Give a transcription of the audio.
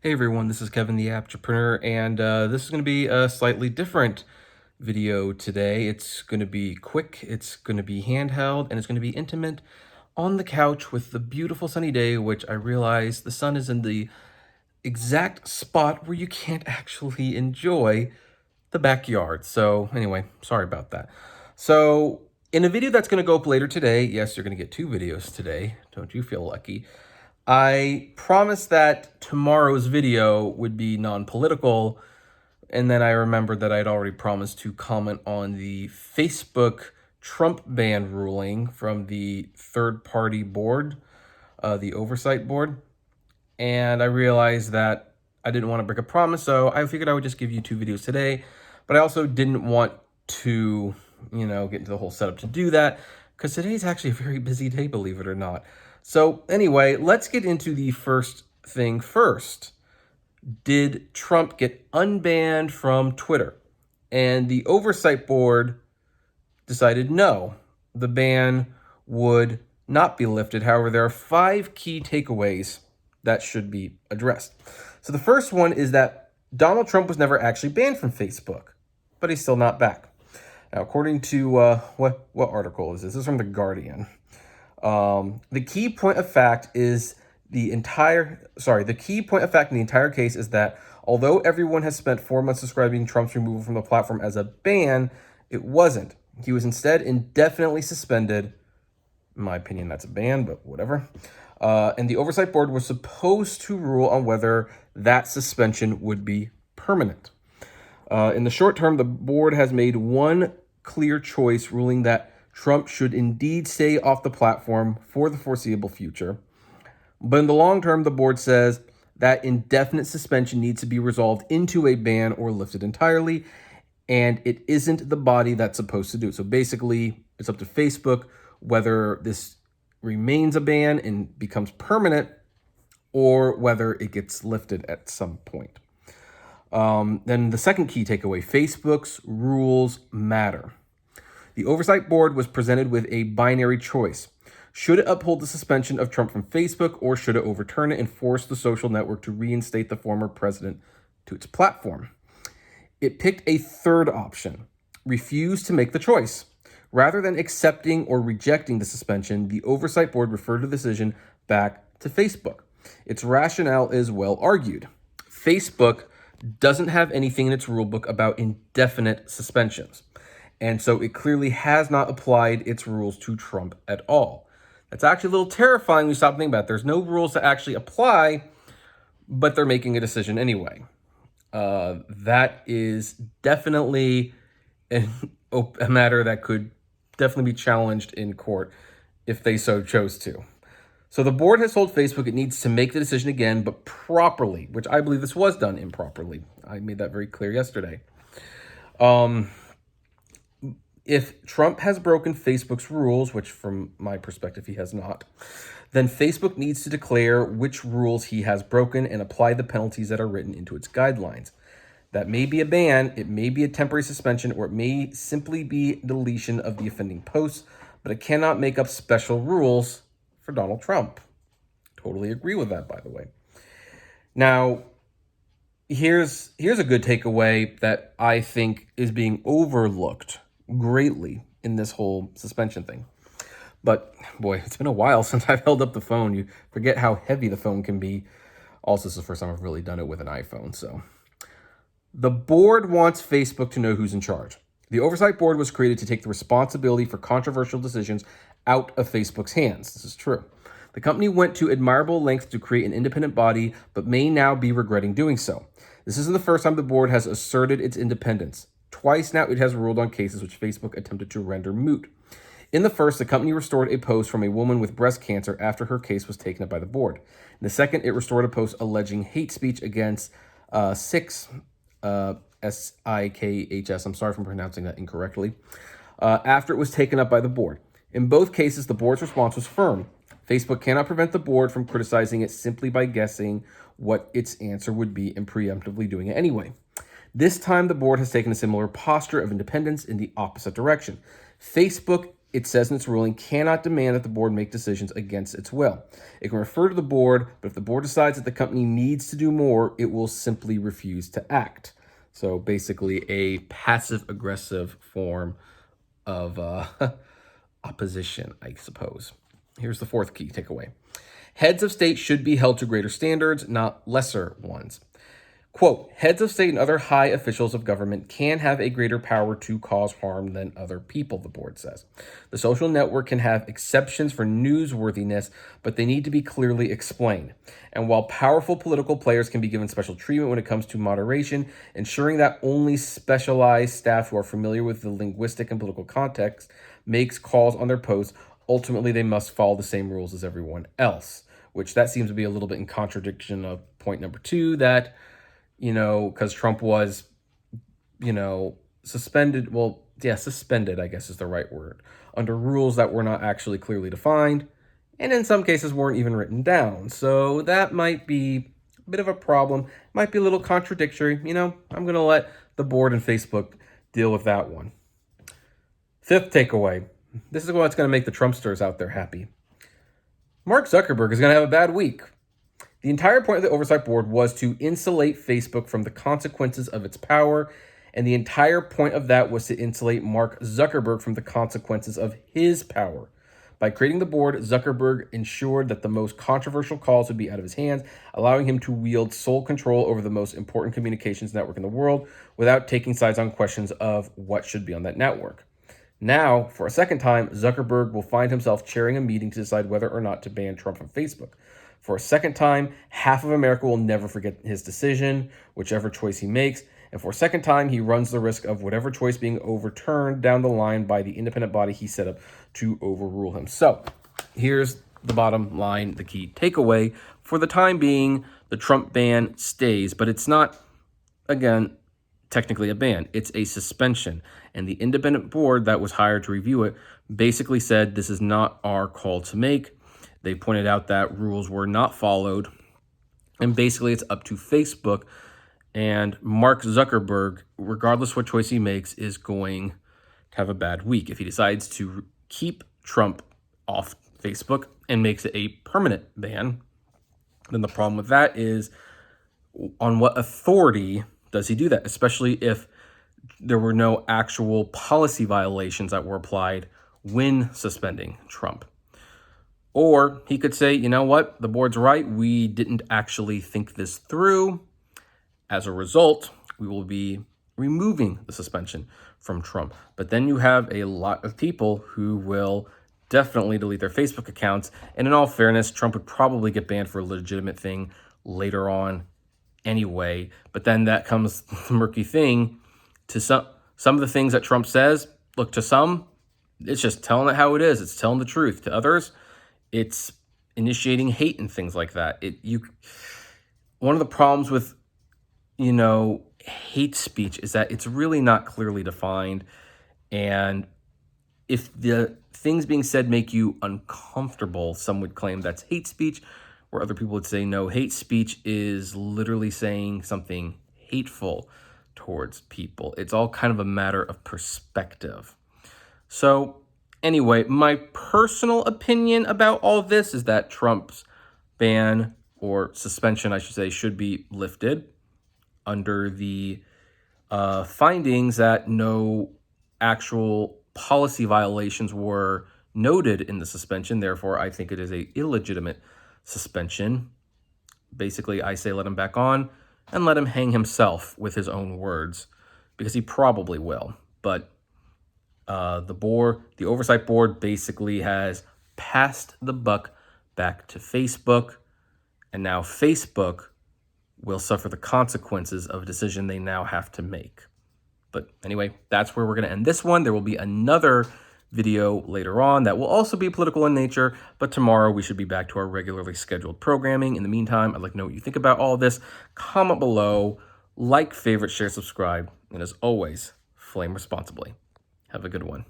Hey everyone, this is Kevin the Entrepreneur, and this is going to be a slightly different video today. It's going to be quick, it's going to be handheld, and it's going to be intimate on the couch with the beautiful sunny day, which I realize the sun is in the exact spot where you can't actually enjoy the backyard. So anyway, sorry about that. So in a video that's going to go up later today, yes, you're going to get two videos today. Don't you feel lucky? I promised that tomorrow's video would be non-political, and then I remembered that I'd already promised to comment on the Facebook Trump ban ruling from the third-party board, the oversight board, and I realized that I didn't want to break a promise, so I figured I would just give you two videos today, but I also didn't want to, get into the whole setup to do that, because today's actually a very busy day, believe it or not. So anyway, let's get into the first thing first. Did Trump get unbanned from Twitter? And the oversight board decided no, the ban would not be lifted. However, there are 5 key takeaways that should be addressed. So the first one is that Donald Trump was never actually banned from Facebook, but he's still not back. Now, according to what article is this? This is from The Guardian. The key point of fact in the entire case is that although everyone has spent 4 months describing Trump's removal from the platform as a ban, it wasn't. He was instead indefinitely suspended. In my opinion, that's a ban, but whatever. And the oversight board was supposed to rule on whether that suspension would be permanent. In the short term, the board has made one clear choice, ruling that Trump should indeed stay off the platform for the foreseeable future. But in the long term, the board says that indefinite suspension needs to be resolved into a ban or lifted entirely, and it isn't the body that's supposed to do it. So basically, it's up to Facebook whether this remains a ban and becomes permanent or whether it gets lifted at some point. Then the second key takeaway, Facebook's rules matter. The oversight board was presented with a binary choice. Should it uphold the suspension of Trump from Facebook, or should it overturn it and force the social network to reinstate the former president to its platform? It picked a third option, refused to make the choice. Rather than accepting or rejecting the suspension, the oversight board referred the decision back to Facebook. Its rationale is well argued. Facebook doesn't have anything in its rulebook about indefinite suspensions. And so it clearly has not applied its rules to Trump at all. That's actually a little terrifying when you stop thinking about it. There's no rules to actually apply, but they're making a decision anyway. That is definitely a matter that could definitely be challenged in court if they so chose to. So the board has told Facebook it needs to make the decision again, but properly, which I believe this was done improperly. I made that very clear yesterday. If Trump has broken Facebook's rules, which from my perspective he has not, then Facebook needs to declare which rules he has broken and apply the penalties that are written into its guidelines. That may be a ban, it may be a temporary suspension, or it may simply be deletion of the offending posts, but it cannot make up special rules for Donald Trump. Totally agree with that, by the way. Now, here's a good takeaway that I think is being overlooked greatly in this whole suspension thing. But boy, it's been a while since I've held up the phone. You forget how heavy the phone can be. Also, this is the first time I've really done it with an iPhone. So the board wants Facebook to know who's in charge. The oversight board was created to take the responsibility for controversial decisions out of Facebook's hands. This is true. The company went to admirable lengths to create an independent body, but may now be regretting doing so. This isn't the first time the board has asserted its independence. Twice now it has ruled on cases which Facebook attempted to render moot. In the first, the company restored a post from a woman with breast cancer after her case was taken up by the board. In the second, it restored a post alleging hate speech against Sikhs, S-I-K-H-S, I'm sorry if I'm pronouncing that incorrectly, after it was taken up by the board. In both cases, the board's response was firm. Facebook cannot prevent the board from criticizing it simply by guessing what its answer would be and preemptively doing it anyway. This time, the board has taken a similar posture of independence in the opposite direction. Facebook it says in its ruling, cannot demand that the board make decisions against its will. It can refer to the board, but if the board decides that the company needs to do more, it will simply refuse to act. So basically a passive-aggressive form of opposition, I suppose. Here's the fourth key takeaway. Heads of state should be held to greater standards, not lesser ones. Quote, heads of state and other high officials of government can have a greater power to cause harm than other people, the board says. The social network can have exceptions for newsworthiness, but they need to be clearly explained. And while powerful political players can be given special treatment when it comes to moderation, ensuring that only specialized staff who are familiar with the linguistic and political context makes calls on their posts, ultimately they must follow the same rules as everyone else, which that seems to be a little bit in contradiction of point number 2, that because Trump was, suspended. Well, yeah, suspended, I guess is the right word, under rules that were not actually clearly defined, and in some cases weren't even written down. So that might be a bit of a problem, might be a little contradictory. I'm going to let the board and Facebook deal with that one. Fifth takeaway. This is what's going to make the Trumpsters out there happy. Mark Zuckerberg is going to have a bad week. The entire point of the Oversight Board was to insulate Facebook from the consequences of its power, and the entire point of that was to insulate Mark Zuckerberg from the consequences of his power. By creating the board, Zuckerberg ensured that the most controversial calls would be out of his hands, allowing him to wield sole control over the most important communications network in the world without taking sides on questions of what should be on that network. Now, for a second time, Zuckerberg will find himself chairing a meeting to decide whether or not to ban Trump from Facebook. For a second time, half of America will never forget his decision, whichever choice he makes. And for a second time, he runs the risk of whatever choice being overturned down the line by the independent body he set up to overrule him. So here's the bottom line, the key takeaway. For the time being, the Trump ban stays, but it's not, again, technically a ban. It's a suspension. And the independent board that was hired to review it basically said this is not our call to make. They pointed out that rules were not followed, and basically it's up to Facebook, and Mark Zuckerberg, regardless what choice he makes, is going to have a bad week. If he decides to keep Trump off Facebook and makes it a permanent ban, then the problem with that is on what authority does he do that, especially if there were no actual policy violations that were applied when suspending Trump. Or he could say, you know what, the board's right, we didn't actually think this through. As a result, we will be removing the suspension from Trump. But then you have a lot of people who will definitely delete their Facebook accounts. And in all fairness, Trump would probably get banned for a legitimate thing later on anyway. But then that comes the murky thing to some of the things that Trump says. Look, to some, it's just telling it how it is. It's telling the truth. To others, it's initiating hate and things like that. One of the problems with, hate speech is that it's really not clearly defined. And if the things being said make you uncomfortable, some would claim that's hate speech, where other people would say, no, hate speech is literally saying something hateful towards people. It's all kind of a matter of perspective. So anyway, my personal opinion about all this is that Trump's ban, or suspension, I should say, should be lifted under the findings that no actual policy violations were noted in the suspension. Therefore, I think it is an illegitimate suspension. Basically, I say let him back on and let him hang himself with his own words, because he probably will. But the Oversight Board basically has passed the buck back to Facebook, and now Facebook will suffer the consequences of a decision they now have to make. But anyway, that's where we're going to end this one. There will be another video later on that will also be political in nature, but tomorrow we should be back to our regularly scheduled programming. In the meantime, I'd like to know what you think about all this. Comment below, like, favorite, share, subscribe, and as always, flame responsibly. Have a good one.